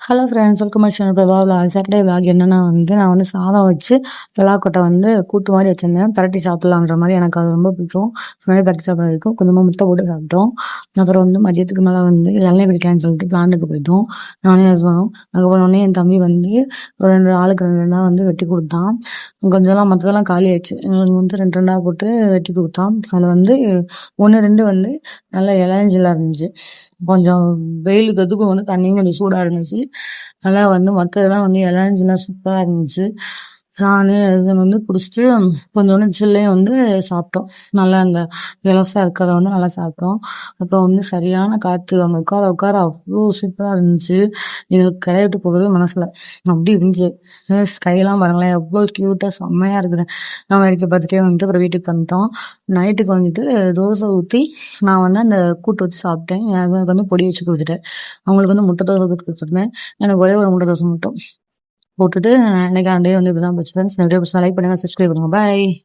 Hello friends, welcome my channel Prabha vlog. Saturday vlog என்னன்னா நான் சாதம் வச்சு விளாக்கொட்டை கூட்டு மாதிரி வச்சுருந்தேன். பரட்டி சாப்பிட்லான்ற மாதிரி. எனக்கு அது ரொம்ப பிடிக்கும். முன்னாடி பரட்டி சாப்பிட்றதுக்கும் கொஞ்சமாக முட்டை போட்டு சாப்பிட்டோம். அப்புறம் மதியத்துக்கு மேலே இளநீர் குடிக்கலான்னு சொல்லிட்டு பிளான்ட்டுக்கு போயிட்டோம், நானே ஹஸ்பண்டும். அங்கே போனோடனே என் தம்பி ஒரு 2 ஆளுக்கு 2 ரெண்டாக வெட்டி கொடுத்தான். கொஞ்சம்லாம் மற்றதெல்லாம் காலி ஆயிடுச்சு. எங்களுக்கு 2 ரெண்டாக போட்டு வெட்டி கொடுத்தான். அதில் 1 2 நல்லா இளஞ்சிலாக இருந்துச்சு. கொஞ்சம் வெயிலுக்கு அதுக்கும் தண்ணியும் கொஞ்சம் சூடாக இருந்துச்சு. நல்லா மற்றதெல்லாம் இளஞ்சிலாம் சூப்பராக இருந்துச்சு. நான் குடிச்சிட்டு கொஞ்சோண்டு சில்லையும் சாப்பிட்டோம். நல்லா அந்த இலசா இருக்கிறத நல்லா சாப்பிட்டோம். அப்புறம் சரியான காற்று. அங்கே உட்கார உட்கார அவ்வளோ சூப்பராக இருந்துச்சு. இது கிடையாது போகவே மனசில் அப்படி இருந்துச்சு. ஸ்கைலாம் பாருங்களேன், எவ்வளோ க்யூட்டாக செம்மையாக இருக்குது. நான் வேடிக்கை பார்த்துட்டே அப்புறம் வீட்டுக்கு வந்துட்டோம். நைட்டுக்கு தோசை ஊற்றி நான் அந்த கூட்டு வச்சு சாப்பிட்டேன். எனக்கு பொடி வச்சு கொடுத்துட்டேன். அவங்களுக்கு முட்டை தோசை ஊற்றி கொடுத்துருந்தேன். எனக்கு ஒரே ஒரு முட்டை தோசை மட்டும் போட்டுட்டு இன்னைக்கு டே இப்படிதான் போச்சு ஃப்ரெண்ட்ஸ். இந்த வீடியோ லைக் பண்ணுங்க, சப்ஸ்கிரைப் பண்ணுங்க. பாய்.